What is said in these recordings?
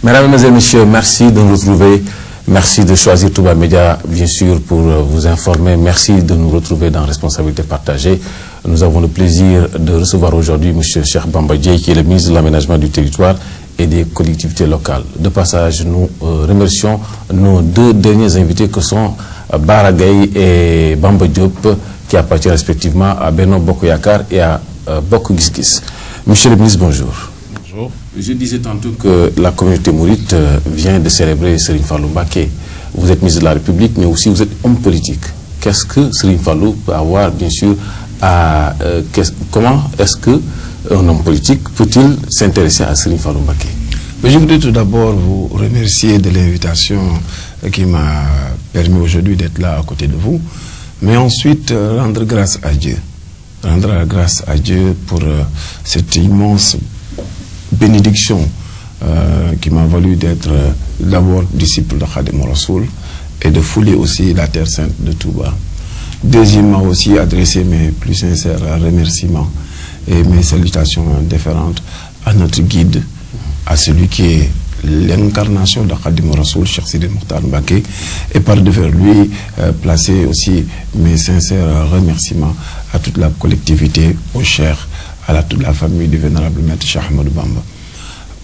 Mesdames et messieurs, merci de nous retrouver. Merci de choisir Touba Média, bien sûr, pour vous informer. Merci de nous retrouver dans Responsabilité partagée. Nous avons le plaisir de recevoir aujourd'hui M. Cheikh Bamba Dièye, qui est le ministre de l'Aménagement du Territoire et des collectivités locales. De passage, nous remercions nos deux derniers invités que sont Bara Gaye et Bamba Diop, qui appartiennent respectivement à Benno Bokk Yakaar et à Bokk Gis Gis. Monsieur le ministre, bonjour. Bonjour. Je disais tantôt que la communauté mouride vient de célébrer Serigne Fallou Mbacké. Vous êtes ministre de la République, mais aussi vous êtes homme politique. Qu'est-ce que Serigne Fallou peut avoir, bien sûr, à... comment est-ce qu'un homme politique peut-il s'intéresser à Serigne Fallou Mbacké? Je voudrais tout d'abord vous remercier de l'invitation qui m'a permis aujourd'hui d'être là à côté de vous, mais ensuite rendre grâce à Dieu. Rendre grâce à Dieu pour cette immense bénédiction qui m'a valu d'être d'abord disciple de Khadim Rassoul et de fouler aussi la terre sainte de Touba. Deuxièmement aussi adresser mes plus sincères remerciements et mes salutations déférentes à notre guide, à celui qui est l'incarnation de Khadim Rassoul, Cheikh Sidi Mokhtar Mbacké, et par devers lui placer aussi mes sincères remerciements à toute la collectivité, au Cheikh, à toute la famille du vénérable maître Cheikh Ahmadou Bamba.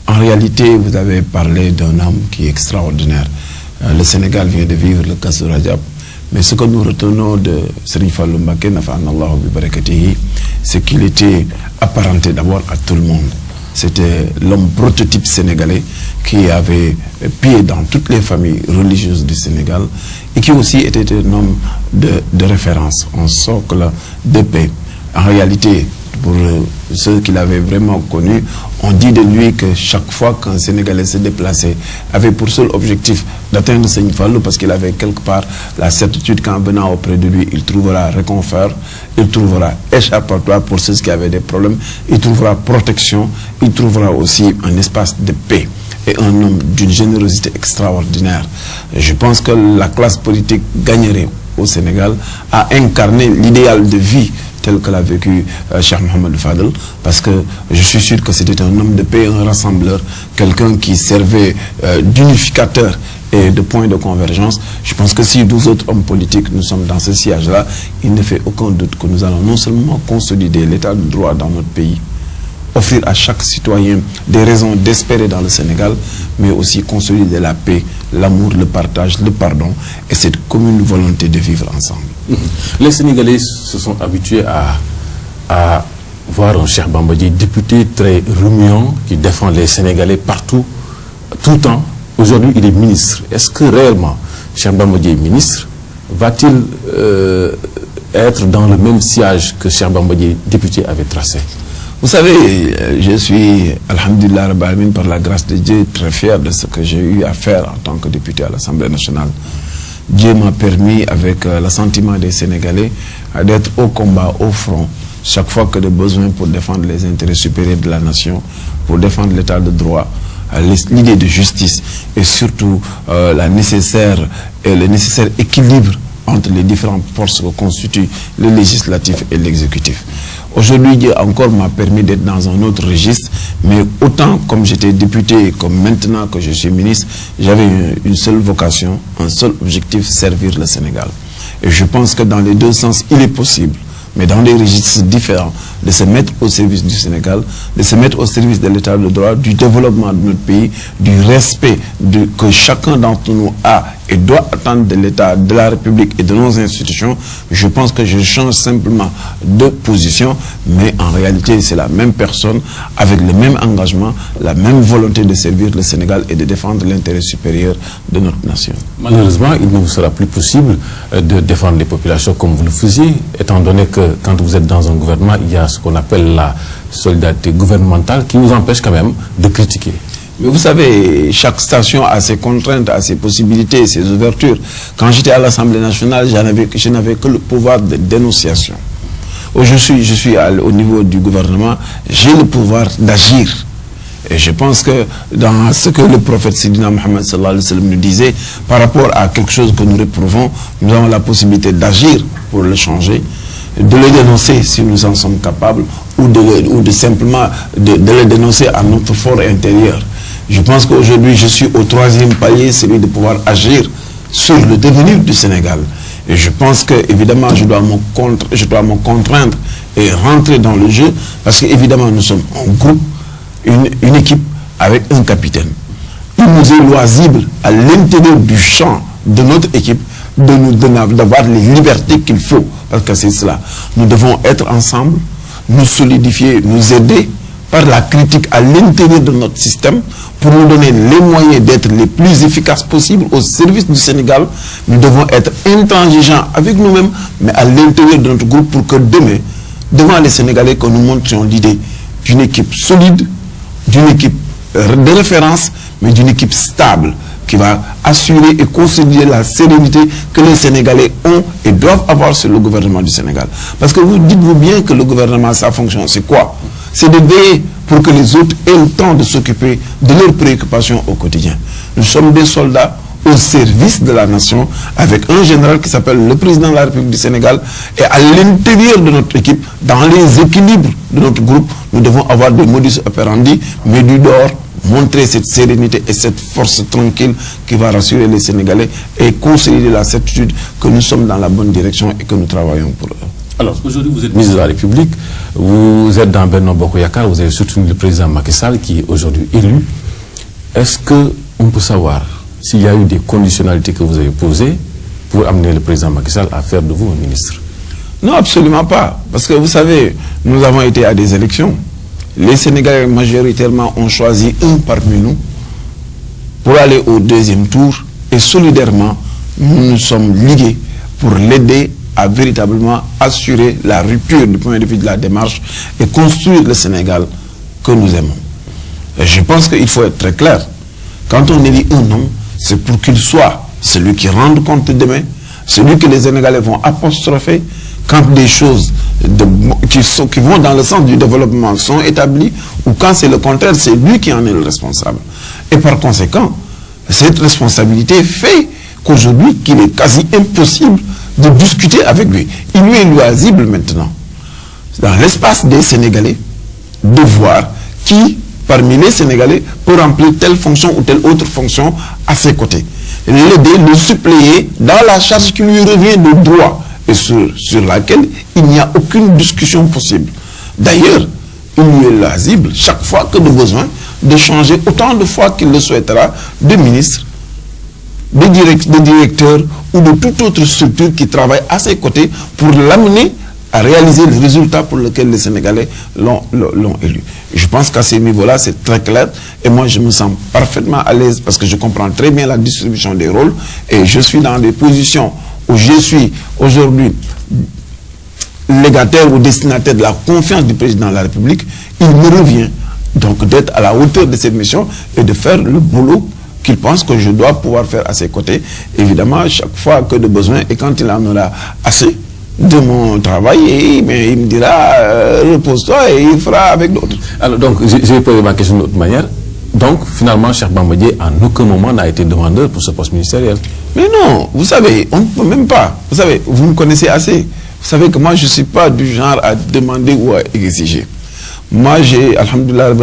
En réalité, vous avez parlé d'un homme qui est extraordinaire. Le Sénégal vient de vivre le Kazu Rajab, mais ce que nous retenons de Serigne Fallou Mbacké, nafa'anallahu bi barakatihi, c'est qu'il était apparenté d'abord à tout le monde. C'était l'homme prototype sénégalais qui avait pied dans toutes les familles religieuses du Sénégal et qui aussi était un homme de référence, un socle de paix. En réalité, pour ceux qui l'avaient vraiment connu, on dit de lui que chaque fois qu'un Sénégalais se déplaçait, avait pour seul objectif d'atteindre Serigne Fallou, parce qu'il avait quelque part la certitude qu'en venant auprès de lui, il trouvera réconfort, il trouvera échappatoire pour ceux qui avaient des problèmes, il trouvera protection, il trouvera aussi un espace de paix. Et un homme d'une générosité extraordinaire. Et je pense que la classe politique gagnerait au Sénégal à incarner l'idéal de vie tel que l'a vécu Cheikh Mohamed Fadel, parce que je suis sûr que c'était un homme de paix, un rassembleur, quelqu'un qui servait d'unificateur et de point de convergence. Je pense que si nous autres hommes politiques, nous sommes dans ce siège-là, il ne fait aucun doute que nous allons non seulement consolider l'état de droit dans notre pays, offrir à chaque citoyen des raisons d'espérer dans le Sénégal, mais aussi consolider la paix, l'amour, le partage, le pardon et cette commune volonté de vivre ensemble. Les Sénégalais se sont habitués à voir un Cheikh Bamba Dièye député très remuant qui défend les Sénégalais partout, tout le temps. Aujourd'hui, il est ministre. Est-ce que réellement Cheikh Bamba Dièye ministre va-t-il être dans le même sillage que Cheikh Bamba Dièye député avait tracé? Vous savez, je suis, alhamdulillah rabbil alamin, par la grâce de Dieu, très fier de ce que j'ai eu à faire en tant que député à l'Assemblée nationale. Dieu m'a permis, avec l'assentiment des Sénégalais, d'être au combat, au front, chaque fois que de besoin pour défendre les intérêts supérieurs de la nation, pour défendre l'état de droit, l'idée de justice et surtout le nécessaire équilibre entre les différentes forces que constituent le législatif et l'exécutif. Aujourd'hui, Dieu encore m'a permis d'être dans un autre registre, mais autant comme j'étais député, comme maintenant que je suis ministre, j'avais une seule vocation, un seul objectif, servir le Sénégal. Et je pense que dans les deux sens, il est possible, mais dans des registres différents, de se mettre au service du Sénégal, de se mettre au service de l'état de droit, du développement de notre pays, du respect que chacun d'entre nous a et doit attendre de l'État, de la République et de nos institutions. Je pense que je change simplement de position, mais en réalité c'est la même personne, avec le même engagement, la même volonté de servir le Sénégal et de défendre l'intérêt supérieur de notre nation. Malheureusement, il ne vous sera plus possible de défendre les populations comme vous le faisiez, étant donné que quand vous êtes dans un gouvernement, il y a ce qu'on appelle la solidarité gouvernementale qui vous empêche quand même de critiquer. Mais vous savez, chaque station a ses contraintes, a ses possibilités, ses ouvertures. Quand j'étais à l'Assemblée nationale, je n'avais que le pouvoir de dénonciation. Aujourd'hui, je suis au niveau du gouvernement, j'ai le pouvoir d'agir. Et je pense que dans ce que le prophète Sidina Mohamed sallallahu alayhi wa sallam nous disait, par rapport à quelque chose que nous réprouvons, nous avons la possibilité d'agir pour le changer, de le dénoncer si nous en sommes capables, ou de simplement de le dénoncer à notre fort intérieur. Je pense qu'aujourd'hui, je suis au 3e palier, celui de pouvoir agir sur le devenir du Sénégal. Et je pense que, évidemment, je dois me contraindre et rentrer dans le jeu, parce qu'évidemment, nous sommes un groupe, une équipe avec un capitaine. Il nous est loisible, à l'intérieur du champ de notre équipe, d'avoir les libertés qu'il faut, parce que c'est cela. Nous devons être ensemble, nous solidifier, nous aider par la critique à l'intérieur de notre système pour nous donner les moyens d'être les plus efficaces possibles au service du Sénégal. Nous devons être intransigeants avec nous-mêmes, mais à l'intérieur de notre groupe pour que demain, devant les Sénégalais, que nous montrions l'idée d'une équipe solide, d'une équipe de référence, mais d'une équipe stable qui va assurer et consolider la sérénité que les Sénégalais ont et doivent avoir sur le gouvernement du Sénégal. Parce que vous dites-vous bien que le gouvernement, sa fonction, c'est quoi? C'est de veiller pour que les autres aient le temps de s'occuper de leurs préoccupations au quotidien. Nous sommes des soldats au service de la nation, avec un général qui s'appelle le président de la République du Sénégal, et à l'intérieur de notre équipe, dans les équilibres de notre groupe, nous devons avoir des modus operandi, mais du dehors, montrer cette sérénité et cette force tranquille qui va rassurer les Sénégalais et consolider la certitude que nous sommes dans la bonne direction et que nous travaillons pour eux. Alors, aujourd'hui, vous êtes ministre de la République, vous êtes dans Benno Bokk Yakaar, vous avez soutenu le président Macky Sall qui est aujourd'hui élu. Est-ce qu'on peut savoir s'il y a eu des conditionnalités que vous avez posées pour amener le président Macky Sall à faire de vous un ministre? Non, absolument pas. Parce que vous savez, nous avons été à des élections. Les Sénégalais majoritairement ont choisi un parmi nous pour aller au 2e tour et solidairement, nous nous sommes ligués pour l'aider à véritablement assurer la rupture du point de vue de la démarche et construire le Sénégal que nous aimons. Et je pense qu'il faut être très clair. Quand on élit un homme, c'est pour qu'il soit celui qui rende compte demain, celui que les Sénégalais vont apostropher quand des choses qui vont dans le sens du développement sont établies, ou quand c'est le contraire, c'est lui qui en est le responsable. Et par conséquent, cette responsabilité fait qu'aujourd'hui, qu'il est quasi impossible de discuter avec lui. Il lui est loisible maintenant, dans l'espace des Sénégalais, de voir qui, parmi les Sénégalais, peut remplir telle fonction ou telle autre fonction à ses côtés. L'aider, le suppléer dans la charge qui lui revient de droit et sur laquelle il n'y a aucune discussion possible. D'ailleurs, il lui est loisible, chaque fois que de besoin, de changer autant de fois qu'il le souhaitera de ministre, de directeur ou de toute autre structure qui travaille à ses côtés pour l'amener à réaliser le résultat pour lequel les Sénégalais l'ont élu. Et je pense qu'à ce niveau-là, c'est très clair. Et moi, je me sens parfaitement à l'aise parce que je comprends très bien la distribution des rôles. Et je suis dans des positions où je suis aujourd'hui légataire ou destinataire de la confiance du président de la République. Il me revient donc d'être à la hauteur de cette mission et de faire le boulot qu'il pense que je dois pouvoir faire à ses côtés. Évidemment, chaque fois que de besoin, et quand il en aura assez de mon travail, il me dira repose-toi et il fera avec d'autres. Alors donc, je vais poser ma question d'une autre manière. Donc, finalement, Cheikh Bamba Dièye, en aucun moment n'a été demandeur pour ce poste ministériel. Mais non, vous savez, on ne peut même pas. Vous savez, vous me connaissez assez. Vous savez que moi, je ne suis pas du genre à demander ou à exiger. Moi, j'ai, alhamdoulilah,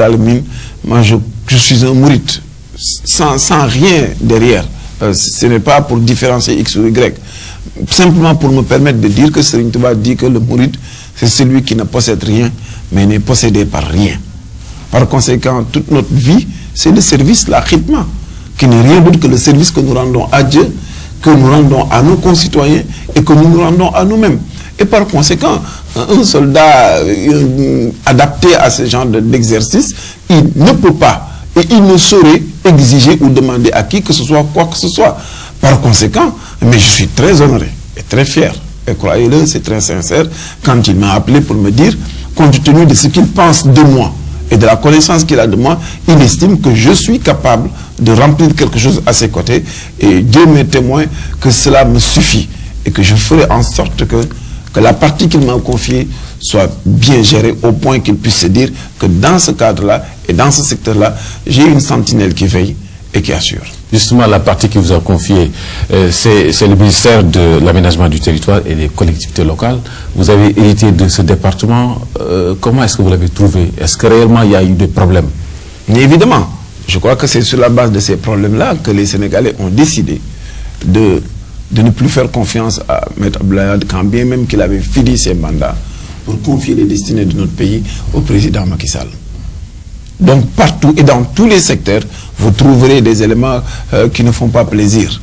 moi, je suis un mouride, sans rien derrière. Ce n'est pas pour différencier X ou Y. Simplement pour me permettre de dire que Serigne Touba dit que le mouride, c'est celui qui ne possède rien, mais n'est possédé par rien. Par conséquent, toute notre vie, c'est le service, la khidma, qui n'est rien d'autre que le service que nous rendons à Dieu, que nous rendons à nos concitoyens et que nous rendons à nous-mêmes. Et par conséquent, un soldat adapté à ce genre d'exercice, il ne peut pas et il ne saurait exiger ou demander à qui que ce soit quoi que ce soit. Par conséquent, mais je suis très honoré et très fier. Et croyez-le, c'est très sincère. Quand il m'a appelé pour me dire, compte tenu de ce qu'il pense de moi et de la connaissance qu'il a de moi, il estime que je suis capable de remplir quelque chose à ses côtés. Et Dieu m'est témoin que cela me suffit et que je ferai en sorte que la partie qu'il m'a confiée soit bien gérée au point qu'il puisse se dire que dans ce cadre-là et dans ce secteur-là, j'ai une sentinelle qui veille et qui assure. Justement, la partie qui vous a confiée, c'est le ministère de l'aménagement du territoire et des collectivités locales. Vous avez hérité de ce département. Comment est-ce que vous l'avez trouvé? Est-ce que réellement il y a eu des problèmes? Mais évidemment, Je crois que c'est sur la base de ces problèmes-là que les Sénégalais ont décidé de ne plus faire confiance à M. Abdoulaye Wade, quand bien même qu'il avait fini ses mandats, pour confier les destinées de notre pays au président Macky Sall. Donc partout et dans tous les secteurs, vous trouverez des éléments qui ne font pas plaisir.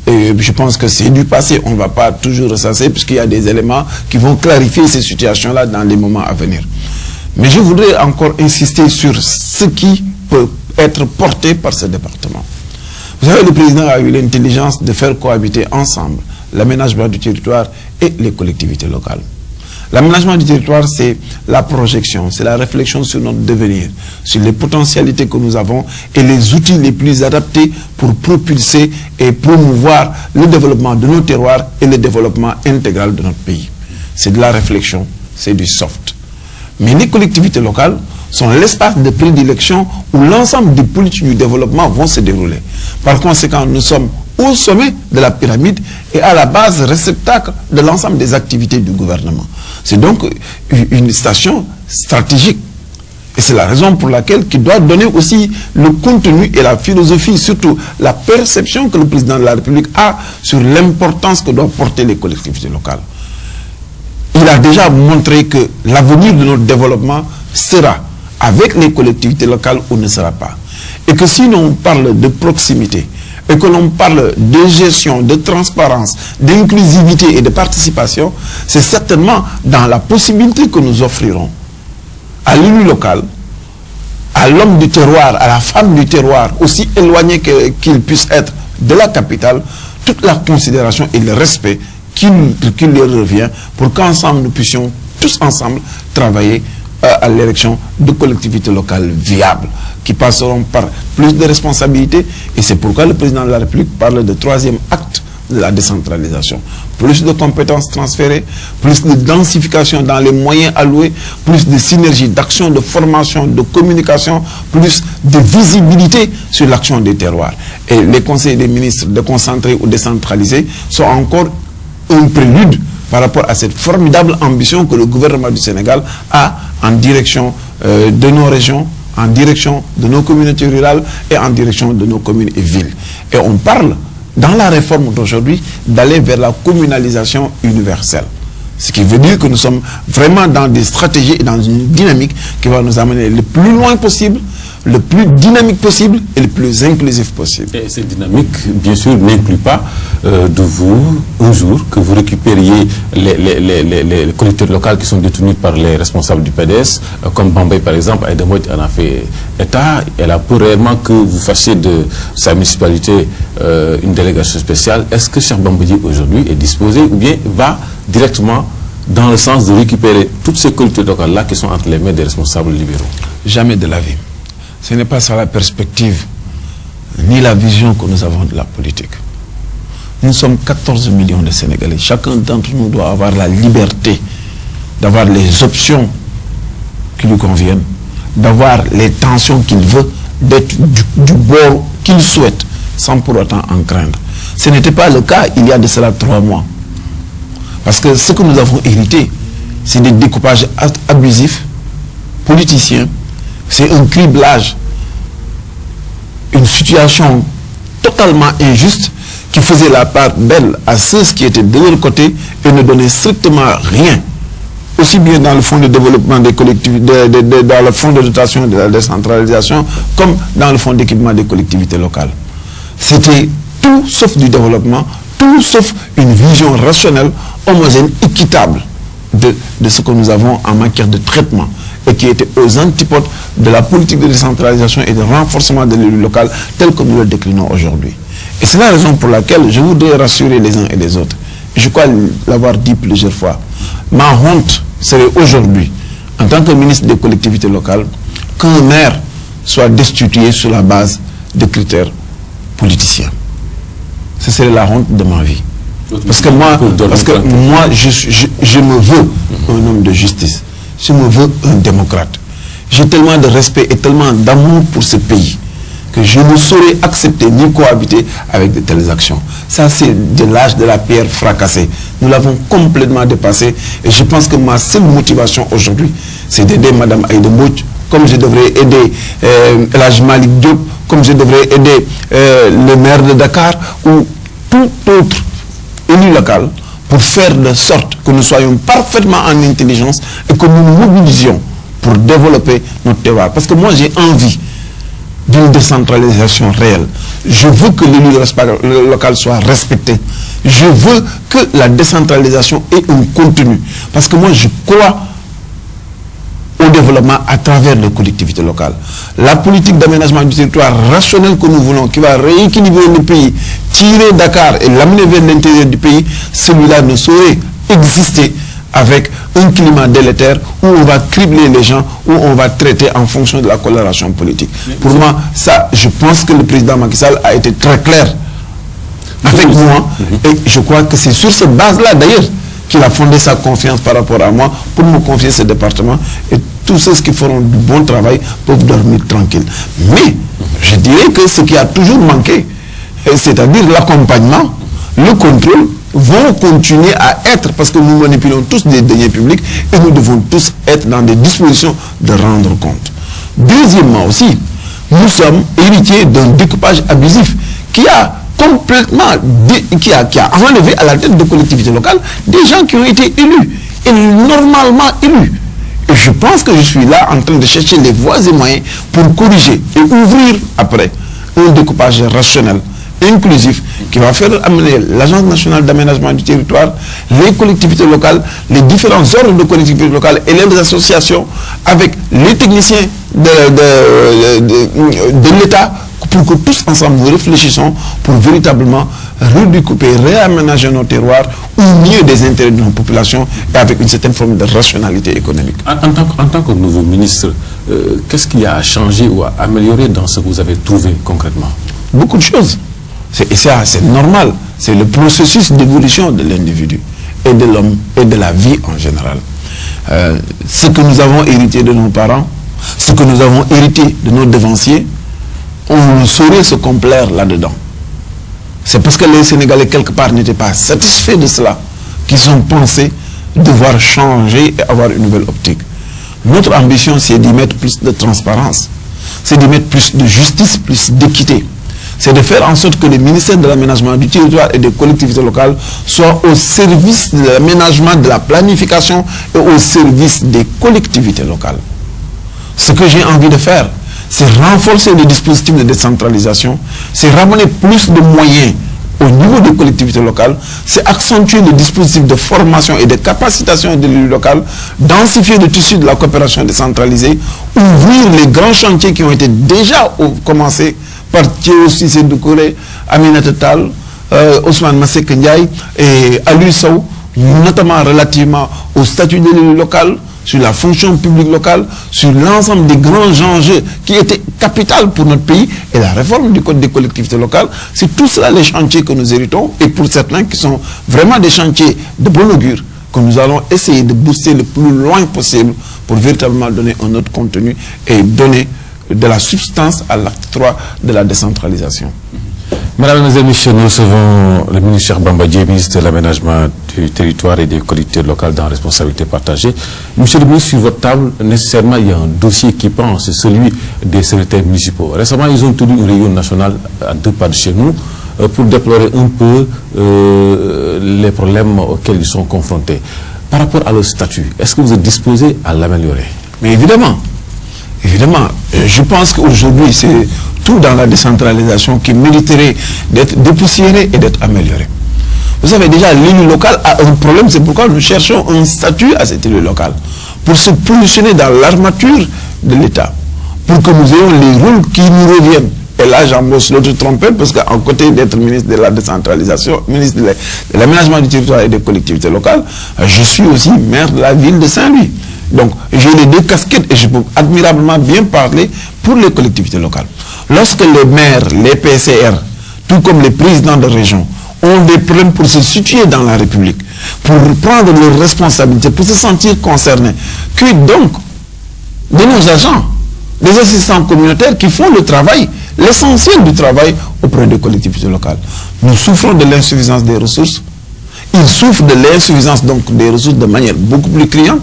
Et je pense que c'est du passé, on ne va pas toujours ressasser, puisqu'il y a des éléments qui vont clarifier ces situations-là dans les moments à venir. Mais je voudrais encore insister sur ce qui peut être porté par ce département. Vous savez, le président a eu l'intelligence de faire cohabiter ensemble l'aménagement du territoire et les collectivités locales. L'aménagement du territoire, c'est la projection, c'est la réflexion sur notre devenir, sur les potentialités que nous avons et les outils les plus adaptés pour propulser et promouvoir le développement de nos terroirs et le développement intégral de notre pays. C'est de la réflexion, c'est du soft. Mais les collectivités locales sont l'espace de prédilection où l'ensemble des politiques du développement vont se dérouler. Par conséquent, nous sommes au sommet de la pyramide et à la base réceptacle de l'ensemble des activités du gouvernement. C'est donc une station stratégique. Et c'est la raison pour laquelle il doit donner aussi le contenu et la philosophie, surtout la perception que le président de la République a sur l'importance que doivent porter les collectivités locales. Il a déjà montré que l'avenir de notre développement sera avec les collectivités locales ou ne sera pas. Et que si l'on parle de proximité, et que l'on parle de gestion, de transparence, d'inclusivité et de participation, c'est certainement dans la possibilité que nous offrirons à l'élu local, à l'homme du terroir, à la femme du terroir, aussi éloigné qu'il puisse être de la capitale, toute la considération et le respect qu'il leur revient pour qu'ensemble nous puissions tous ensemble travailler à l'élection de collectivités locales viables qui passeront par plus de responsabilités, et c'est pourquoi le président de la République parle de troisième acte de la décentralisation. Plus de compétences transférées, plus de densification dans les moyens alloués, plus de synergie d'action, de formation, de communication, plus de visibilité sur l'action des terroirs. Et les conseils des ministres déconcentrés ou décentralisés sont encore un prélude par rapport à cette formidable ambition que le gouvernement du Sénégal a en direction de nos régions, en direction de nos communautés rurales et en direction de nos communes et villes. Et on parle, dans la réforme d'aujourd'hui, d'aller vers la communalisation universelle. Ce qui veut dire que nous sommes vraiment dans des stratégies et dans une dynamique qui va nous amener le plus loin possible, le plus dynamique possible et le plus inclusif possible. Et cette dynamique, bien sûr, n'inclut pas de vous, un jour, que vous récupériez les collectivités locales qui sont détenues par les responsables du PDS, comme Bambey par exemple. Aïda Mbodj en a fait état. Elle a peur réellement que vous fassiez de sa municipalité une délégation spéciale. Est-ce que Cheikh Bamba aujourd'hui est disposé ou bien va directement dans le sens de récupérer toutes ces collectivités locales-là qui sont entre les mains des responsables libéraux? Jamais de la vie. Ce n'est pas ça la perspective, ni la vision que nous avons de la politique. Nous sommes 14 millions de Sénégalais. Chacun d'entre nous doit avoir la liberté d'avoir les options qui lui conviennent, d'avoir les tensions qu'il veut, d'être du bord qu'il souhaite, sans pour autant en craindre. Ce n'était pas le cas il y a de cela 3 mois. Parce que ce que nous avons hérité, c'est des découpages abusifs, politiciens, c'est un criblage, une situation totalement injuste qui faisait la part belle à ceux qui étaient de leur côté et ne donnait strictement rien, aussi bien dans le fonds de développement des collectivités, dans le fonds de dotation de la décentralisation, comme dans le fonds d'équipement des collectivités locales. C'était tout sauf du développement, tout sauf une vision rationnelle, homogène, équitable de ce que nous avons en matière de traitement, et qui était aux antipodes de la politique de décentralisation et de renforcement de l'élu local tel que nous le déclinons aujourd'hui. Et c'est la raison pour laquelle je voudrais rassurer les uns et les autres. Et je crois l'avoir dit plusieurs fois. Ma honte serait aujourd'hui, en tant que ministre des collectivités locales, qu'un maire soit destitué sur la base de critères politiciens. Ce serait la honte de ma vie. Parce que moi, je me veux un homme de justice. Je me veux un démocrate. J'ai tellement de respect et tellement d'amour pour ce pays que je ne saurais accepter ni cohabiter avec de telles actions. Ça, c'est de l'âge de la pierre fracassée. Nous l'avons complètement dépassé. Et je pense que ma seule motivation aujourd'hui, c'est d'aider Mme Aïda Mbodj, comme je devrais aider El Hadj Malick Diop, comme je devrais aider le maire de Dakar ou tout autre élu local pour faire de sorte que nous soyons parfaitement en intelligence et que nous nous mobilisions pour développer notre terroir. Parce que moi, j'ai envie d'une décentralisation réelle. Je veux que l'élu local soit respecté. Je veux que la décentralisation ait un contenu. Parce que moi, je crois au développement à travers les collectivités locales. La politique d'aménagement du territoire rationnelle que nous voulons, qui va rééquilibrer le pays, tirer Dakar et l'amener vers l'intérieur du pays, celui-là ne saurait exister avec un climat délétère où on va cribler les gens, où on va traiter en fonction de la coloration politique. Pour moi, ça, je pense que le président Macky Sall a été très clair avec moi, et je crois que c'est sur cette base-là, d'ailleurs, qu'il a fondé sa confiance par rapport à moi pour me confier ce département, et tous ceux qui feront du bon travail peuvent dormir tranquilles. Mais je dirais que ce qui a toujours manqué, c'est-à-dire l'accompagnement, le contrôle, vont continuer à être, parce que nous manipulons tous des deniers publics et nous devons tous être dans des dispositions de rendre compte. Deuxièmement aussi, nous sommes héritiers d'un découpage abusif qui a complètement, qui a enlevé à la tête de collectivités locales des gens qui ont été élus, et normalement élus. Et je pense que je suis là en train de chercher les voies et moyens pour corriger et ouvrir après un découpage rationnel, inclusif, qui va faire amener l'Agence nationale d'aménagement du territoire, les collectivités locales, les différents ordres de collectivités locales et les associations avec les techniciens de l'État, pour que tous ensemble nous réfléchissons pour véritablement redécouper, réaménager nos terroirs au mieux des intérêts de nos populations et avec une certaine forme de rationalité économique. En tant que nouveau ministre, qu'est-ce qu'il y a à changer ou à améliorer dans ce que vous avez trouvé concrètement? Beaucoup de choses. Et ça, c'est normal. C'est le processus d'évolution de l'individu et de l'homme et de la vie en général. Ce que nous avons hérité de nos parents, ce que nous avons hérité de nos devanciers, on ne saurait se complaire là-dedans. C'est parce que les Sénégalais, quelque part, n'étaient pas satisfaits de cela qu'ils ont pensé devoir changer et avoir une nouvelle optique. Notre ambition, c'est d'y mettre plus de transparence, c'est d'y mettre plus de justice, plus d'équité. C'est de faire en sorte que le ministère de l'aménagement du territoire et des collectivités locales soit au service de l'aménagement, de la planification et au service des collectivités locales. Ce que j'ai envie de faire, c'est renforcer les dispositifs de décentralisation, c'est ramener plus de moyens au niveau des collectivités locales, c'est accentuer les dispositifs de formation et de capacitation de l'élu local, densifier le tissu de la coopération décentralisée, ouvrir les grands chantiers qui ont été déjà commencés par Thiéo Cissé Doucouré, Aminata Tall, Ousmane Masseck Ndiaye et Aliou Sow, notamment relativement au statut de l'élu local, sur la fonction publique locale, sur l'ensemble des grands enjeux qui étaient capitaux pour notre pays et la réforme du code des collectivités locales. C'est tout cela les chantiers que nous héritons et pour certains qui sont vraiment des chantiers de bon augure que nous allons essayer de booster le plus loin possible pour véritablement donner un autre contenu et donner de la substance à l'acte 3 de la décentralisation. Mesdames et messieurs, nous recevons le ministre Cheikh Bamba Dièye, ministre de l'aménagement du territoire et des collectivités locales dans responsabilité partagée. Monsieur le ministre, sur votre table, nécessairement, il y a un dossier qui prend, c'est celui des secrétaires municipaux. Récemment, ils ont tenu une réunion nationale à 2 pas de chez nous pour déplorer un peu les problèmes auxquels ils sont confrontés. Par rapport à leur statut, est-ce que vous êtes disposé à l'améliorer? Mais évidemment. Évidemment, je pense qu'aujourd'hui, c'est tout dans la décentralisation qui mériterait d'être dépoussiéré et d'être amélioré. Vous savez, déjà, l'élu local a un problème, c'est pourquoi nous cherchons un statut à cet élu local, pour se positionner dans l'armature de l'État, pour que nous ayons les rôles qui nous reviennent. Et là, j'embauche l'autre trompette, parce qu'en côté d'être ministre de la décentralisation, ministre de l'aménagement du territoire et des collectivités locales, je suis aussi maire de la ville de Saint-Louis. Donc, j'ai les deux casquettes et je peux admirablement bien parler pour les collectivités locales. Lorsque les maires, les PCR, tout comme les présidents de région, ont des problèmes pour se situer dans la République, pour prendre leurs responsabilités, pour se sentir concernés, que donc, de nos agents, des assistants communautaires qui font le travail, l'essentiel du travail auprès des collectivités locales. Nous souffrons de l'insuffisance des ressources. Ils souffrent de l'insuffisance donc des ressources de manière beaucoup plus criante.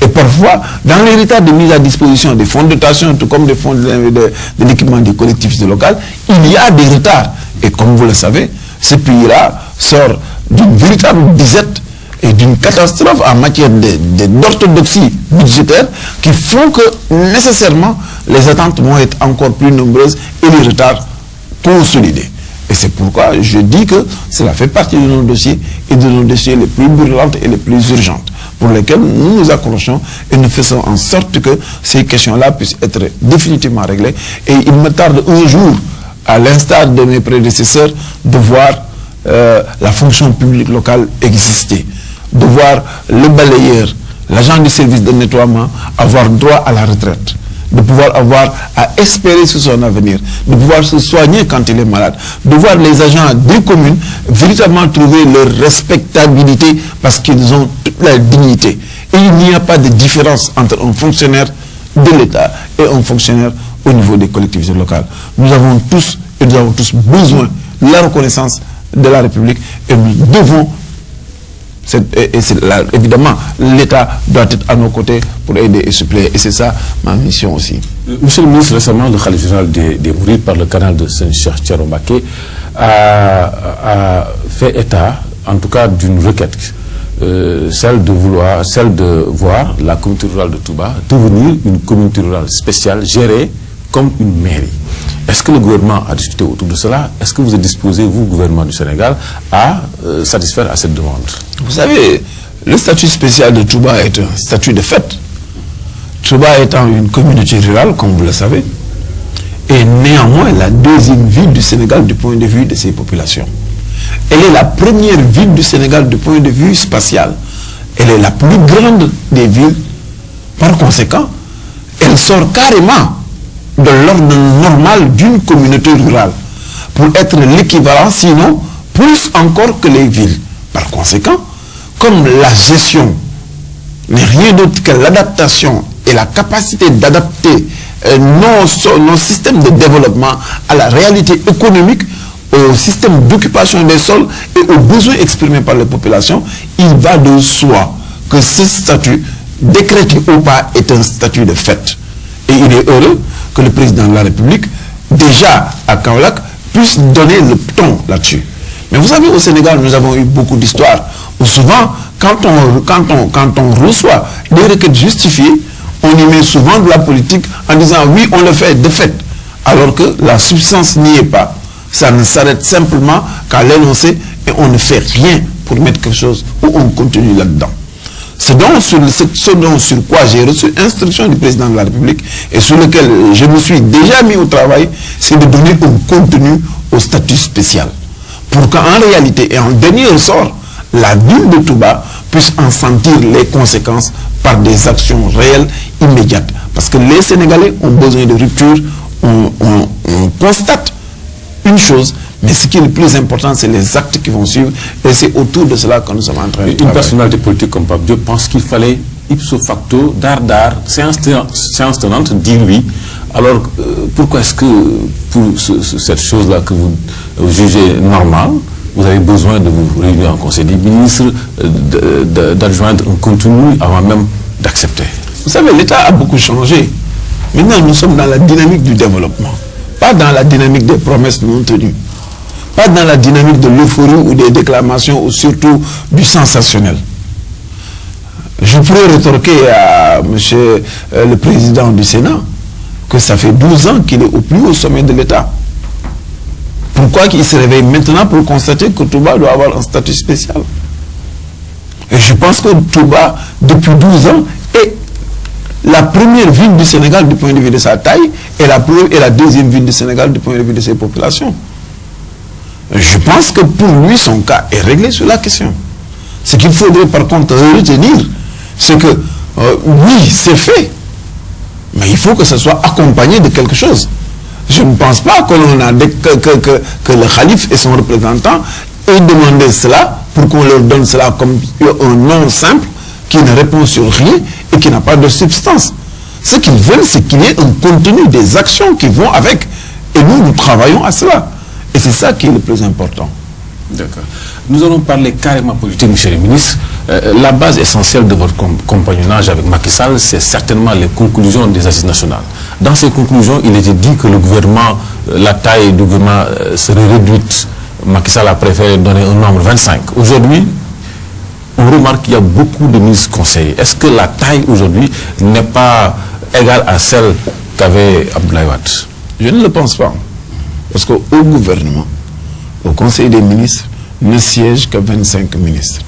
Et parfois, dans l'héritage de mise à disposition des fonds de dotation, tout comme des fonds de l'équipement des collectivités locales, il y a des retards. Et comme vous le savez, ce pays-là sort d'une véritable disette et d'une catastrophe en matière d'orthodoxie budgétaire qui font que nécessairement les attentes vont être encore plus nombreuses et les retards consolidés. Et c'est pourquoi je dis que cela fait partie de nos dossiers et de nos dossiers les plus brûlantes et les plus urgentes, pour lesquels nous nous accrochons et nous faisons en sorte que ces questions-là puissent être définitivement réglées. Et il me tarde un jour, à l'instar de mes prédécesseurs, de voir la fonction publique locale exister, de voir le balayeur, l'agent du service de nettoiement avoir droit à la retraite, de pouvoir avoir à espérer sur son avenir, de pouvoir se soigner quand il est malade, de voir les agents des communes véritablement trouver leur respectabilité parce qu'ils ont toute la dignité. Et il n'y a pas de différence entre un fonctionnaire de l'État et un fonctionnaire au niveau des collectivités locales. Nous avons tous besoin de la reconnaissance de la République et nous devons, évidemment, l'État doit être à nos côtés pour aider et suppléer. Et c'est ça ma mission aussi. Monsieur le ministre, récemment, le khalife général des Mourides, par le canal de Saint-Cheikh Thioro Mbacké, a fait état, en tout cas, d'une requête, celle de voir la communauté rurale de Touba devenir une communauté rurale spéciale gérée comme une mairie. Est-ce que le gouvernement a discuté autour de cela? Est-ce que vous êtes disposé, vous, gouvernement du Sénégal, à satisfaire à cette demande? Vous savez, le statut spécial de Touba est un statut de fait. Touba étant une communauté rurale, comme vous le savez, est néanmoins la deuxième ville du Sénégal du point de vue de ses populations. Elle est la première ville du Sénégal du point de vue spatial. Elle est la plus grande des villes. Par conséquent, elle sort carrément de l'ordre normal d'une communauté rurale pour être l'équivalent, sinon plus encore que les villes. Par conséquent, comme la gestion n'est rien d'autre que l'adaptation et la capacité d'adapter nos systèmes de développement à la réalité économique, au système d'occupation des sols et aux besoins exprimés par les populations, il va de soi que ce statut, décrété ou pas, est un statut de fait. Et il est heureux que le président de la République, déjà à Kaolack, puisse donner le ton là-dessus. Mais vous savez, au Sénégal, nous avons eu beaucoup d'histoires où souvent, quand on reçoit des requêtes justifiées, on y met souvent de la politique en disant oui, on le fait de fait, alors que la substance n'y est pas. Ça ne s'arrête simplement qu'à l'énoncé et on ne fait rien pour mettre quelque chose où on continue là-dedans. Ce dont sur quoi j'ai reçu instruction du président de la République et sur lequel je me suis déjà mis au travail, c'est de donner un contenu au statut spécial. Pour qu'en réalité et en dernier ressort, la ville de Touba puisse en sentir les conséquences par des actions réelles, immédiates. Parce que les Sénégalais ont besoin de rupture, on constate une chose, mais ce qui est le plus important, c'est les actes qui vont suivre, et c'est autour de cela que nous sommes en train de travailler. Une personnalité politique comme Pape Diop pense qu'il fallait ipso facto, séance tenante, dire oui. Alors, pourquoi est-ce que pour cette chose-là que vous jugez normale, vous avez besoin de vous réunir en conseil des ministres, d'adjoindre un contenu avant même d'accepter? Vous savez, l'État a beaucoup changé. Maintenant, nous sommes dans la dynamique du développement, pas dans la dynamique des promesses non tenues, pas dans la dynamique de l'euphorie ou des déclamations ou surtout du sensationnel. Je pourrais rétorquer à monsieur le président du Sénat que ça fait 12 ans qu'il est au plus haut sommet de l'État. Pourquoi qu'il se réveille maintenant pour constater que Touba doit avoir un statut spécial? Et je pense que Touba, depuis 12 ans, est la première ville du Sénégal du point de vue de sa taille et la deuxième ville du Sénégal du point de vue de ses populations. Je pense que pour lui, son cas est réglé sur la question. Ce qu'il faudrait par contre retenir, c'est que oui, c'est fait, mais il faut que ce soit accompagné de quelque chose. Je ne pense pas que le calife et son représentant aient demandé cela pour qu'on leur donne cela comme un nom simple qui ne répond sur rien et qui n'a pas de substance. Ce qu'ils veulent, c'est qu'il y ait un contenu des actions qui vont avec. Et nous, nous travaillons à cela. Et c'est ça qui est le plus important. D'accord. Nous allons parler carrément politique, monsieur le ministre. La base essentielle de votre compagnonnage avec Macky Sall, c'est certainement les conclusions des assises nationales. Dans ces conclusions, il était dit que le gouvernement, la taille du gouvernement serait réduite. Macky Sall a préféré donner un nombre 25. Aujourd'hui, on remarque qu'il y a beaucoup de ministres conseillers. Est-ce que la taille aujourd'hui n'est pas égale à celle qu'avait Abdoulaye Wade? Je ne le pense pas. Parce qu'au gouvernement, au Conseil des ministres, ne siègent que 25 ministres.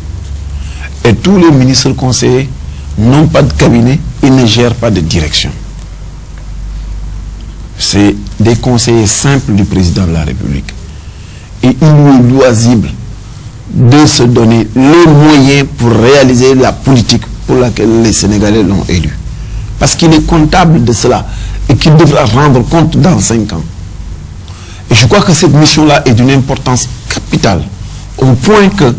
Et tous les ministres conseillers n'ont pas de cabinet et ne gèrent pas de direction. C'est des conseillers simples du président de la République. Et il lui est loisible de se donner les moyens pour réaliser la politique pour laquelle les Sénégalais l'ont élu. Parce qu'il est comptable de cela et qu'il devra rendre compte dans 5 ans. Et je crois que cette mission-là est d'une importance capitale, au point que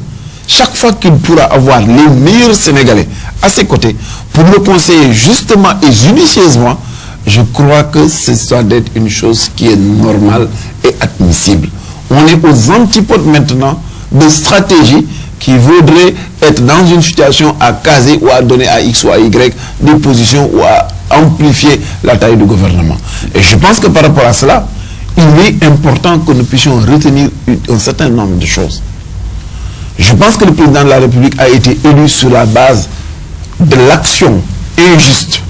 chaque fois qu'il pourra avoir les meilleurs Sénégalais à ses côtés pour le conseiller justement et judicieusement, je crois que ça doit être une chose qui est normale et admissible. On est aux antipodes maintenant de stratégies qui voudraient être dans une situation à caser ou à donner à X ou à Y des positions ou à amplifier la taille du gouvernement. Et je pense que par rapport à cela, il est important que nous puissions retenir un certain nombre de choses. Je pense que le président de la République a été élu sur la base de l'action injuste,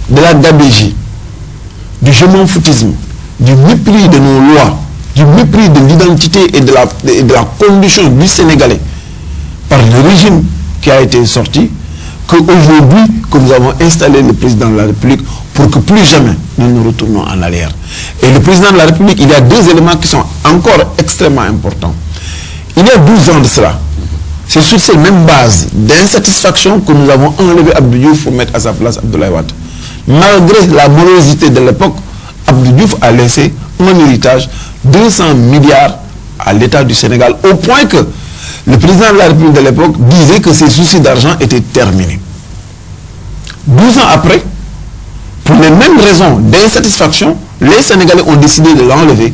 de la gabegie, du je m'en foutisme, du mépris de nos lois, du mépris de l'identité et de la condition du Sénégalais par le régime qui a été sorti, qu'aujourd'hui, que nous avons installé le président de la République pour que plus jamais nous nous retournons en arrière. Et le président de la République, il y a 2 éléments qui sont encore extrêmement importants. Il y a 12 ans de cela, c'est sur ces mêmes bases d'insatisfaction que nous avons enlevé Abdou Diouf pour mettre à sa place Abdoulaye Wade. Malgré la morosité de l'époque, Abdou Diouf a laissé un héritage 200 milliards à l'État du Sénégal, au point que le président de la République de l'époque disait que ses soucis d'argent étaient terminés. 12 ans après, pour les mêmes raisons d'insatisfaction, les Sénégalais ont décidé de l'enlever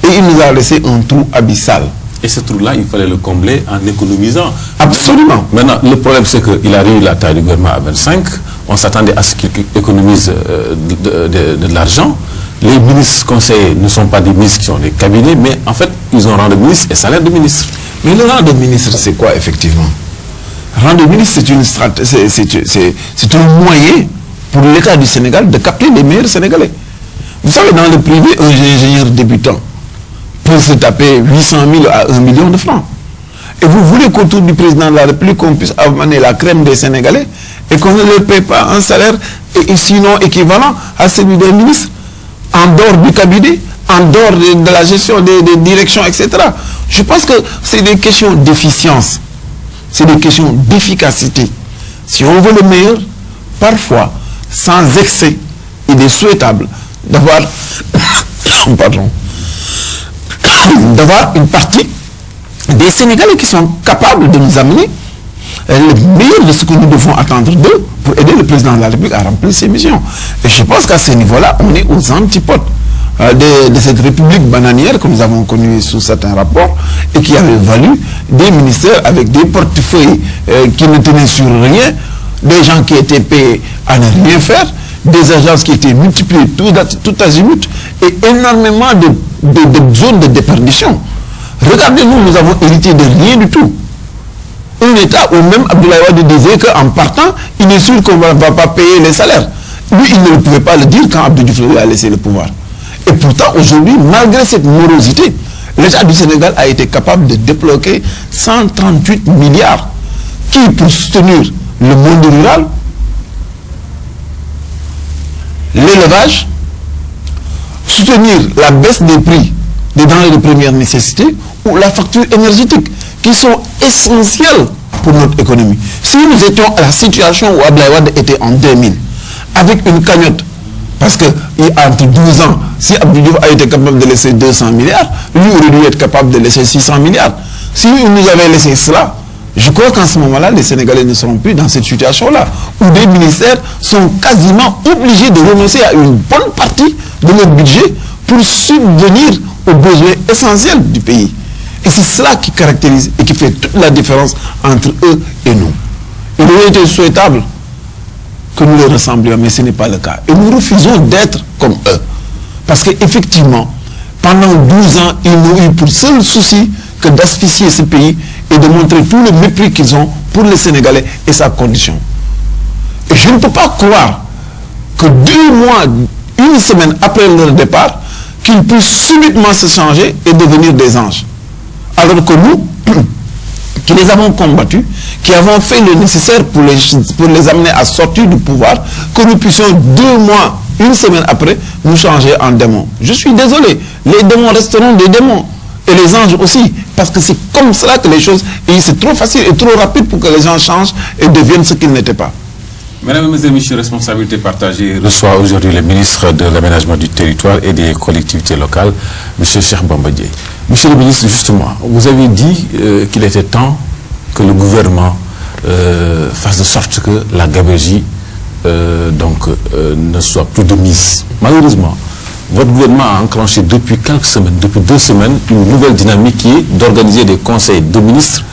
et il nous a laissé un trou abyssal. Et ce trou-là, il fallait le combler en économisant. Absolument. Maintenant, le problème, c'est qu'il a réduit la taille du gouvernement à 25. On s'attendait à ce qu'il économise de l'argent. Les ministres conseillers ne sont pas des ministres qui ont des cabinets, mais en fait, ils ont rang de ministre et salaire de ministre. Mais le rang de ministre, c'est quoi, effectivement? Rang de ministre, c'est un moyen pour l'État du Sénégal de capter les meilleurs Sénégalais. Vous savez, dans le privé, un ingénieur débutant peut se taper 800 000 à 1 million de francs. Et vous voulez qu'autour du président de la République, qu'on puisse amener la crème des Sénégalais et qu'on ne leur paie pas un salaire et sinon équivalent à celui des ministres, en dehors du cabinet, en dehors de la gestion des directions, etc. Je pense que c'est des questions d'efficience, c'est des questions d'efficacité. Si on veut le meilleur, parfois, sans excès, il est souhaitable d'avoir une partie des Sénégalais qui sont capables de nous amener le meilleur de ce que nous devons attendre d'eux pour aider le président de la République à remplir ses missions. Et je pense qu'à ce niveau-là, on est aux antipodes de cette république bananière que nous avons connue sous certains rapports et qui avait valu des ministères avec des portefeuilles qui ne tenaient sur rien, des gens qui étaient payés à ne rien faire, des agences qui étaient multipliées tout azimut et énormément de zones de déperdition. Regardez-nous, nous avons hérité de rien du tout. Un État où même Abdoulaye Wade disait qu'en partant, il est sûr qu'on ne va pas payer les salaires. Lui, il ne pouvait pas le dire quand Abdou Diouf lui a laissé le pouvoir. Et pourtant, aujourd'hui, malgré cette morosité, l'État du Sénégal a été capable de débloquer 138 milliards qui, pour soutenir le monde rural, l'élevage, soutenir la baisse des prix des denrées de première nécessité ou la facture énergétique, qui sont essentielles pour notre économie. Si nous étions à la situation où Abdoulaye Wade était en 2000, avec une cagnotte, parce que entre 12 ans, si Abdou Diouf a été capable de laisser 200 milliards, lui aurait dû être capable de laisser 600 milliards. Si il nous avait laissé cela, je crois qu'en ce moment-là, les Sénégalais ne seront plus dans cette situation-là, où des ministères sont quasiment obligés de renoncer à une bonne partie de leur budget pour subvenir aux besoins essentiels du pays. Et c'est cela qui caractérise et qui fait toute la différence entre eux et nous. Il aurait été souhaitable que nous les ressemblions, mais ce n'est pas le cas. Et nous refusons d'être comme eux. Parce qu'effectivement, pendant 12 ans, ils n'ont eu pour seul souci que d'asphyxier ce pays et de montrer tout le mépris qu'ils ont pour les Sénégalais et sa condition. Et je ne peux pas croire que 2 mois, 1 semaine après leur départ, qu'ils puissent subitement se changer et devenir des anges. Alors que nous, qui les avons combattus, qui avons fait le nécessaire pour les amener à sortir du pouvoir, que nous puissions 2 mois, 1 semaine après, nous changer en démons. Je suis désolé, les démons resteront des démons. Et les anges aussi, parce que c'est comme cela que les choses, et c'est trop facile et trop rapide pour que les gens changent et deviennent ce qu'ils n'étaient pas. Mesdames et messieurs, responsabilité partagée reçoit aujourd'hui le ministre de l'Aménagement du Territoire et des collectivités locales, M. Cheikh Bamba Dièye. Monsieur le ministre, justement, vous avez dit qu'il était temps que le gouvernement fasse de sorte que la gabegie ne soit plus de mise. Malheureusement, votre gouvernement a enclenché depuis quelques semaines, depuis 2 semaines, une nouvelle dynamique qui est d'organiser des conseils de ministres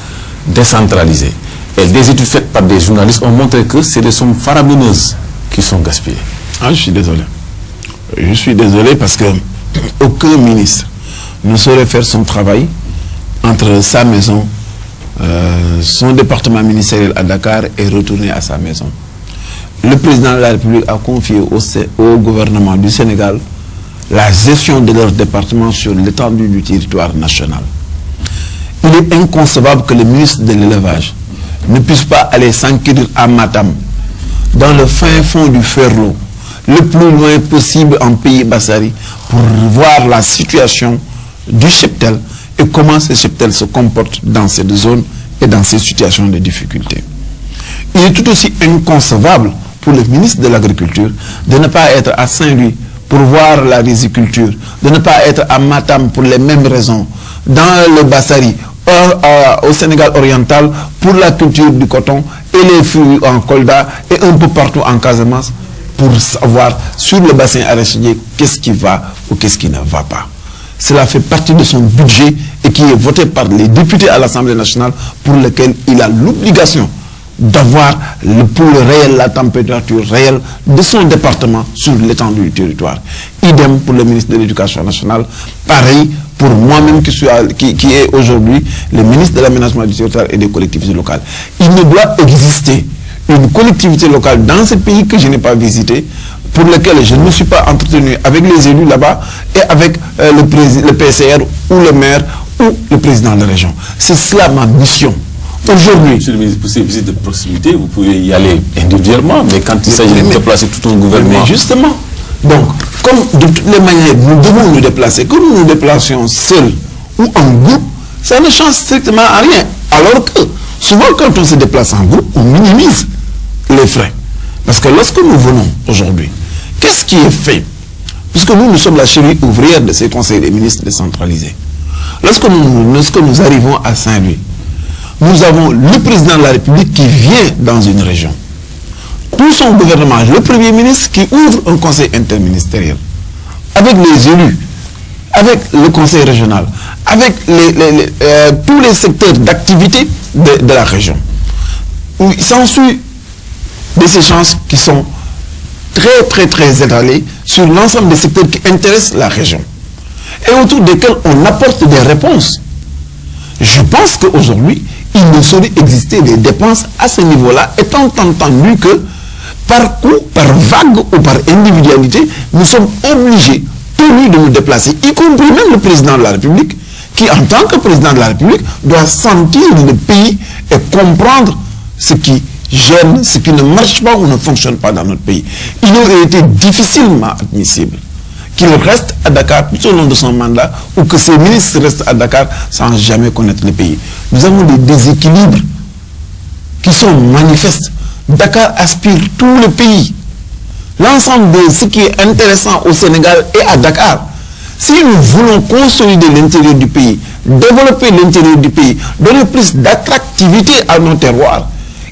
décentralisés. Et des études faites par des journalistes ont montré que c'est des sommes faramineuses qui sont gaspillées. Ah, je suis désolé. Je suis désolé parce que aucun ministre ne saurait faire son travail entre sa maison, son département ministériel à Dakar et retourner à sa maison. Le président de la République a confié au gouvernement du Sénégal la gestion de leur département sur l'étendue du territoire national. Il est inconcevable que le ministre de l'élevage ne puisse pas aller s'enquérir à Matam, dans le fin fond du Ferlo, le plus loin possible en pays Bassari, pour voir la situation du cheptel et comment ce cheptel se comporte dans cette zone et dans ces situations de difficulté. Il est tout aussi inconcevable pour le ministre de l'Agriculture de ne pas être à Saint-Louis pour voir la riziculture, de ne pas être à Matam pour les mêmes raisons, dans le Bassari, au Sénégal oriental pour la culture du coton et les fruits en Kolda et un peu partout en Casamance pour savoir sur le bassin arachidier qu'est-ce qui va ou qu'est-ce qui ne va pas. Cela fait partie de son budget et qui est voté par les députés à l'Assemblée nationale pour lequel il a l'obligation d'avoir le pouls réel, la température réelle de son département sur l'étendue du territoire. Idem pour le ministre de l'Éducation nationale, pareil pour moi-même qui est aujourd'hui le ministre de l'Aménagement du Territoire et des collectivités locales. Il ne doit exister une collectivité locale dans ce pays que je n'ai pas visité, pour lequel je ne me suis pas entretenu avec les élus là-bas et avec le PCR ou le maire ou le président de la région. C'est cela ma mission. Aujourd'hui, Monsieur le ministre, pour ces visites de proximité, vous pouvez y aller individuellement, mais quand il s'agit de déplacer tout un gouvernement... Mais justement, donc, comme de toutes les manières, nous devons nous déplacer, que nous nous déplacions seuls ou en groupe, ça ne change strictement à rien. Alors que, souvent, quand on se déplace en groupe, on minimise les frais. Parce que lorsque nous venons aujourd'hui, qu'est-ce qui est fait? Puisque nous sommes la cheville ouvrière de ces conseils des ministres décentralisés. Lorsque nous arrivons à Saint-Louis, nous avons le président de la République qui vient dans une région. Tout son gouvernement, le Premier ministre qui ouvre un conseil interministériel, avec les élus, avec le conseil régional, avec tous les secteurs d'activité de la région. Il s'ensuit des échanges qui sont très étalés sur l'ensemble des secteurs qui intéressent la région et autour desquels on apporte des réponses. Je pense qu'aujourd'hui, il ne saurait exister des dépenses à ce niveau-là, étant entendu que par coup, par vague ou par individualité, nous sommes obligés, tenus de nous déplacer, y compris même le président de la République, qui en tant que président de la République doit sentir le pays et comprendre ce qui gêne, ce qui ne marche pas ou ne fonctionne pas dans notre pays. Il aurait été difficilement admissible qu'il reste à Dakar tout au long de son mandat ou que ses ministres restent à Dakar sans jamais connaître le pays. Nous avons des déséquilibres qui sont manifestes. Dakar aspire tout le pays. L'ensemble de ce qui est intéressant au Sénégal est à Dakar. Si nous voulons consolider l'intérieur du pays, développer l'intérieur du pays, donner plus d'attractivité à nos terroirs,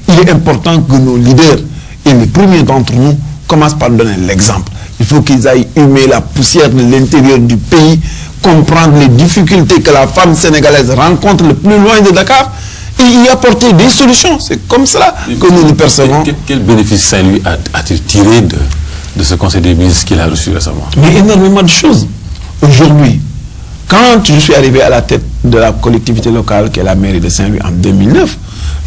il est important que nos leaders et les premiers d'entre nous commencent par donner l'exemple. Il faut qu'ils aillent humer la poussière de l'intérieur du pays comprendre les difficultés que la femme sénégalaise rencontre le plus loin de Dakar et y apporter des solutions. C'est comme cela que nous le percevons. Quel bénéfice Saint-Louis a-t-il tiré de ce conseil des ministres qu'il a reçu récemment? Mais énormément de choses. Aujourd'hui, quand je suis arrivé à la tête de la collectivité locale qui est la mairie de Saint-Louis en 2009,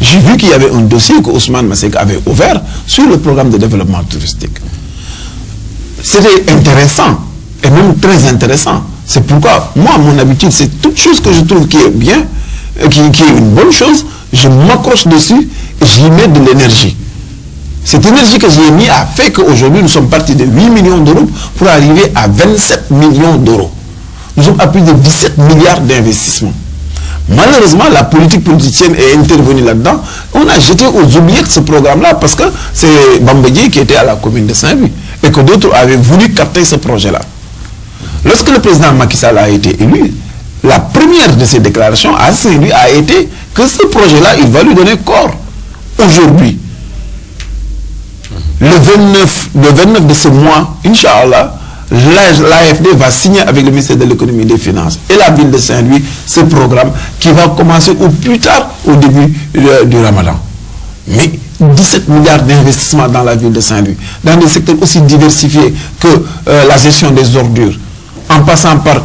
j'ai vu qu'il y avait un dossier que Ousmane Masseck avait ouvert sur le programme de développement touristique. C'était intéressant et même très intéressant. C'est pourquoi, moi, mon habitude, c'est toute chose que je trouve qui est bien, qui est une bonne chose, je m'accroche dessus et j'y mets de l'énergie. Cette énergie que j'ai mis a fait qu'aujourd'hui, nous sommes partis de 8 millions d'euros pour arriver à 27 millions d'euros. Nous sommes à plus de 17 milliards d'investissements. Malheureusement, la politique politicienne est intervenue là-dedans. On a jeté aux oubliettes ce programme-là parce que c'est Bambadji qui était à la commune de Saint-Louis et que d'autres avaient voulu capter ce projet-là. Lorsque le président Macky Sall a été élu, la première de ses déclarations à Saint-Louis a été que ce projet-là, il va lui donner corps. Aujourd'hui, le 29 de ce mois, Inch'Allah, l'AFD va signer avec le ministère de l'économie et des finances et la ville de Saint-Louis ce programme qui va commencer au plus tard au début du Ramadan. Mais 17 milliards d'investissements dans la ville de Saint-Louis, dans des secteurs aussi diversifiés que la gestion des ordures, en passant par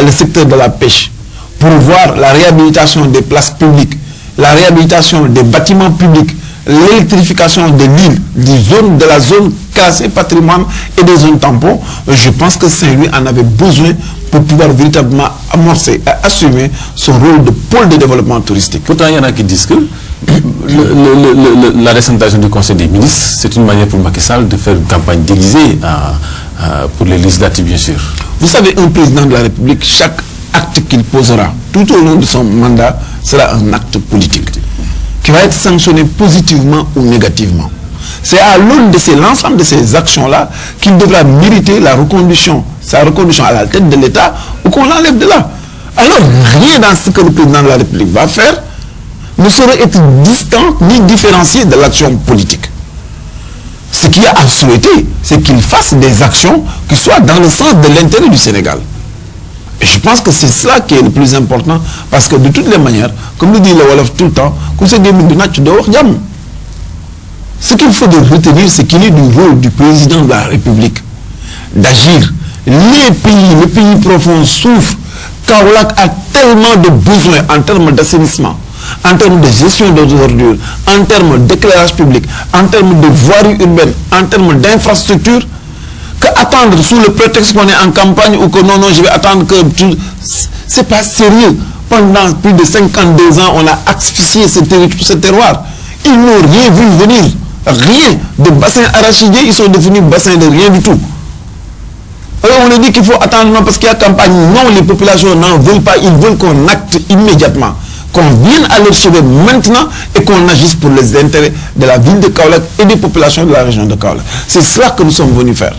le secteur de la pêche, pour voir la réhabilitation des places publiques, la réhabilitation des bâtiments publics, l'électrification de l'île, de la zone classée patrimoine et des zones tampons. Je pense que Saint-Louis en avait besoin pour pouvoir véritablement amorcer et assumer son rôle de pôle de développement touristique. Pourtant, il y en a qui disent que la décentralisation du Conseil des ministres, c'est une manière pour Macky Sall de faire une campagne déguisée pour les législatives, bien sûr. Vous savez, un président de la République, chaque acte qu'il posera tout au long de son mandat sera un acte politique qui va être sanctionné positivement ou négativement. C'est à l'aune de l'ensemble de ces actions-là qu'il devra mériter sa reconduction à la tête de l'État ou qu'on l'enlève de là. Alors, rien dans ce que le président de la République va faire ne saurait être distant ni différencié de l'action politique. Ce qu'il y a à souhaiter, c'est qu'il fasse des actions qui soient dans le sens de l'intérêt du Sénégal. Et je pense que c'est cela qui est le plus important, parce que de toutes les manières, comme le dit le Wolof tout le temps, ce qu'il faut retenir, c'est qu'il est du rôle du président de la République d'agir. Le pays profond souffre. Kaolack a tellement de besoins en termes d'assainissement, en termes de gestion des ordures, en termes d'éclairage public, en termes de voirie urbaine, en termes d'infrastructure, qu'attendre sous le prétexte qu'on est en campagne ou que non, je vais attendre que... C'est pas sérieux. Pendant plus de 52 ans, on a asphyxié ce terroir. Ils n'ont rien vu venir. Rien. De bassins arachidiers, ils sont devenus bassins de rien du tout. Alors on a dit qu'il faut attendre, non, parce qu'il y a campagne. Non, les populations n'en veulent pas. Ils veulent qu'on acte immédiatement. Qu'on vienne à leur chevet maintenant et qu'on agisse pour les intérêts de la ville de Kaolack et des populations de la région de Kaolack. C'est cela que nous sommes venus faire.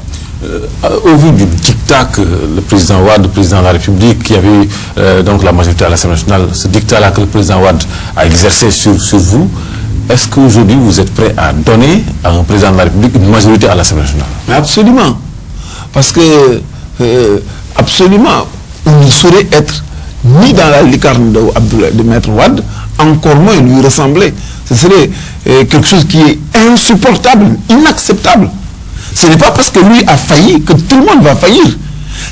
Au vu du dictat que le président Wade, le président de la République, qui avait eu donc la majorité à l'Assemblée nationale, ce dictat-là que le président Wade a exercé sur vous, est-ce qu'aujourd'hui vous êtes prêt à donner à un président de la République une majorité à l'Assemblée nationale? Mais absolument. Parce que, absolument, on ne saurait être ni dans la licarne de Maître Wade, encore moins lui ressembler. Ce serait quelque chose qui est insupportable, inacceptable. Ce n'est pas parce que lui a failli que tout le monde va faillir.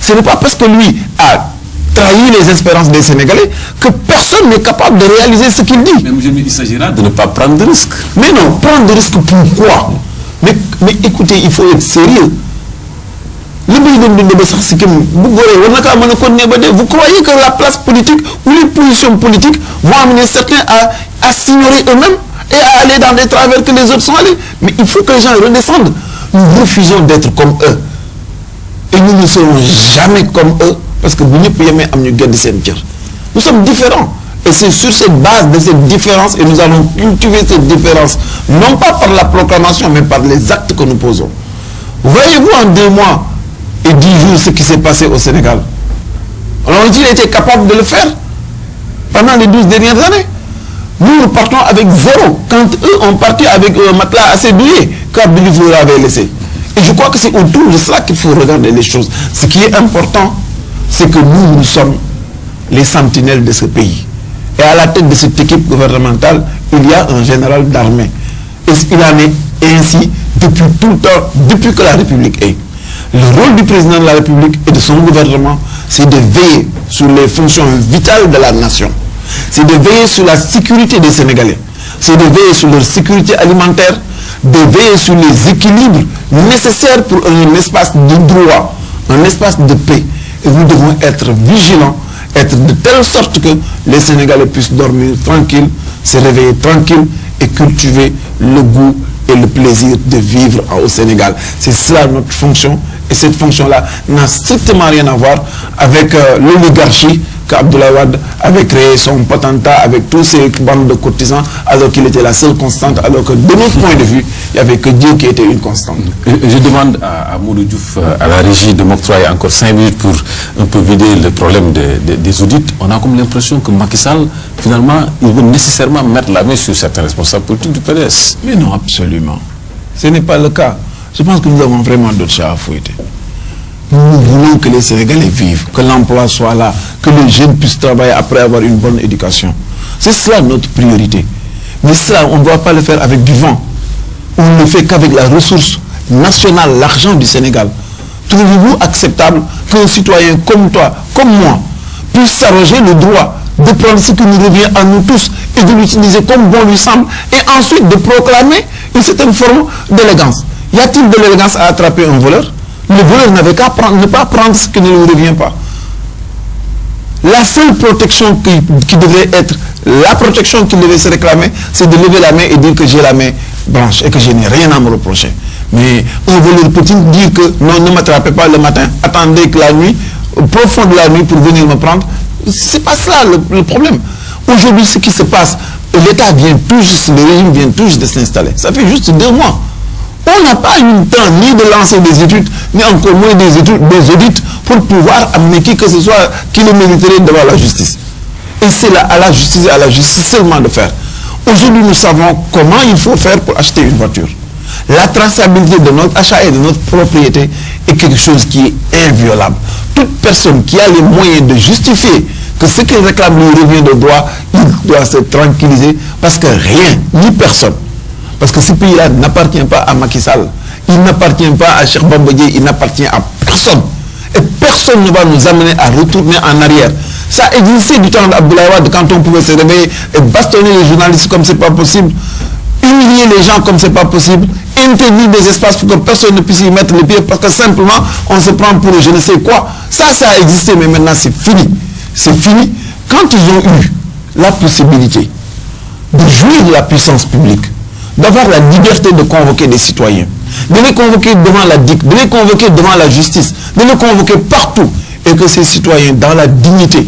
Ce n'est pas parce que lui a trahi les espérances des Sénégalais que personne n'est capable de réaliser ce qu'il dit. Mais il s'agira de ne pas prendre de risques. Mais non, prendre de risques pourquoi? Mais écoutez, il faut être sérieux. Vous croyez que la place politique ou les positions politiques vont amener certains à s'ignorer eux-mêmes et à aller dans des travers que les autres sont allés? Mais il faut que les gens redescendent. Nous refusons d'être comme eux. Et nous ne serons jamais comme eux parce que nous sommes différents. Et c'est sur cette base de cette différence, et nous allons cultiver cette différence, non pas par la proclamation, mais par les actes que nous posons. Voyez-vous en 2 mois et 10 jours ce qui s'est passé au Sénégal? Alors il a été capable de le faire pendant les 12 dernières années. Nous partons avec 0 quand eux ont parti avec un matelas assez douillet qu'Abdoulaye Wade avait laissé. Et je crois que c'est autour de cela qu'il faut regarder les choses. Ce qui est important, c'est que nous sommes les sentinelles de ce pays. Et à la tête de cette équipe gouvernementale, il y a un général d'armée. Et il en est ainsi depuis tout le temps, depuis que la République est. Le rôle du président de la République et de son gouvernement, c'est de veiller sur les fonctions vitales de la nation. C'est de veiller sur la sécurité des Sénégalais. C'est de veiller sur leur sécurité alimentaire, de veiller sur les équilibres nécessaires pour un espace de droit, un espace de paix. Et nous devons être vigilants, être de telle sorte que les Sénégalais puissent dormir tranquilles, se réveiller tranquilles et cultiver le goût et le plaisir de vivre au Sénégal. C'est cela notre fonction. Et cette fonction-là n'a strictement rien à voir avec l'oligarchie qu'Abdoulaye Wade avait créé, son potentat avec tous ces bandes de courtisans, alors qu'il était la seule constante, alors que de notre point de vue, il n'y avait que Dieu qui était une constante. Je demande à Modou Diouf, à la régie, de m'octroyer encore 5 minutes pour un peu vider le problème des audits. On a comme l'impression que Macky Sall, finalement, il veut nécessairement mettre la main sur certains responsables politiques du PDS. Mais non, absolument. Ce n'est pas le cas. Je pense que nous avons vraiment d'autres chats à fouetter. Nous voulons que les Sénégalais vivent, que l'emploi soit là, que les jeunes puissent travailler après avoir une bonne éducation. C'est cela notre priorité. Mais cela, on ne doit pas le faire avec du vent. On ne le fait qu'avec la ressource nationale, l'argent du Sénégal. Trouvez-vous acceptable qu'un citoyen comme toi, comme moi, puisse s'arroger le droit de prendre ce qui nous revient à nous tous et de l'utiliser comme bon lui semble et ensuite de proclamer une certaine forme d'élégance? Y a-t-il de l'élégance à attraper un voleur? Le voleur n'avait qu'à ne pas prendre ce qui ne lui revient pas. La seule protection qui devrait être, la protection qu'il devait se réclamer, c'est de lever la main et dire que j'ai la main blanche et que je n'ai rien à me reprocher. Mais un voleur peut-il dire que non, ne m'attrapez pas le matin, attendez que la nuit, au profond de la nuit pour venir me prendre? C'est pas ça le problème. Aujourd'hui, ce qui se passe, l'État vient tout juste, le régime vient tout juste de s'installer. Ça fait juste 2 mois. On n'a pas eu le temps ni de lancer des études, ni encore moins des audits pour pouvoir amener qui que ce soit qui le mériterait devant la justice. Et c'est à la justice seulement de faire. Aujourd'hui, nous savons comment il faut faire pour acheter une voiture. La traçabilité de notre achat et de notre propriété est quelque chose qui est inviolable. Toute personne qui a les moyens de justifier que ce qu'il réclame lui revient de droit, il doit se tranquilliser parce que rien, ni personne, parce que ce pays-là n'appartient pas à Macky Sall, il n'appartient pas à Cheikh Bamba Dièye, il n'appartient à personne. Et personne ne va nous amener à retourner en arrière. Ça existait du temps d'Abdoulaye Wade quand on pouvait se réveiller et bastonner les journalistes comme c'est pas possible, humilier les gens comme c'est pas possible, interdire des espaces pour que personne ne puisse y mettre les pieds parce que simplement on se prend pour je ne sais quoi. Ça a existé, mais maintenant c'est fini. C'est fini. Quand ils ont eu la possibilité de jouir de la puissance publique, d'avoir la liberté de convoquer des citoyens, de les convoquer devant la DIC, de les convoquer devant la justice, de les convoquer partout, et que ces citoyens, dans la dignité,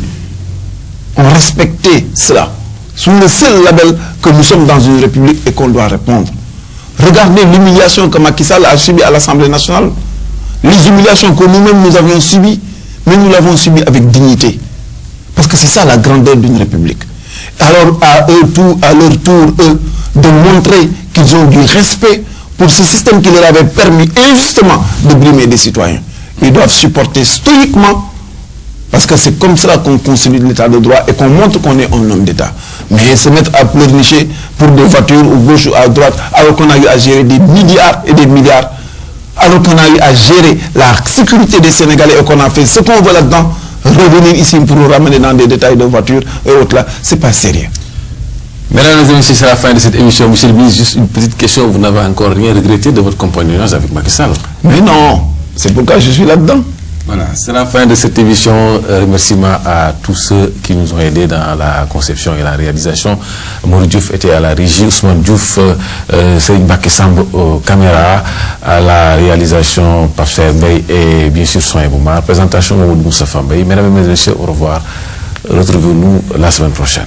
ont respecté cela, sous le seul label que nous sommes dans une république et qu'on doit répondre. Regardez l'humiliation que Macky Sall a subie à l'Assemblée nationale, les humiliations que nous-mêmes nous avions subies, mais nous l'avons subi avec dignité. Parce que c'est ça la grandeur d'une république. Alors à leur tour, eux, de montrer qu'ils ont du respect pour ce système qui leur avait permis injustement de brimer des citoyens. Ils doivent supporter stoïquement, parce que c'est comme cela qu'on consolide l'état de droit et qu'on montre qu'on est un homme d'État. Mais se mettre à pleurnicher pour des voitures au gauche ou à droite, alors qu'on a eu à gérer des milliards et des milliards, alors qu'on a eu à gérer la sécurité des Sénégalais et qu'on a fait ce qu'on veut là-dedans, revenir ici pour nous ramener dans des détails de voitures et autres là, c'est pas sérieux. Mesdames et messieurs, c'est la fin de cette émission. Monsieur le ministre, juste une petite question. Vous n'avez encore rien regretté de votre compagnonnage avec Macky Sall? Mais non, c'est pourquoi je suis là-dedans. Voilà, c'est la fin de cette émission. Remerciements à tous ceux qui nous ont aidés dans la conception et la réalisation. Modou Diouf était à la régie, Ousmane Diouf, Serigne Mbacké Samb aux caméras, à la réalisation Parfait Mbaye et bien sûr Soin Boumar. Présentation Mamadou Moustapha Mbaye. Mesdames et messieurs, au revoir. Retrouvez-nous la semaine prochaine.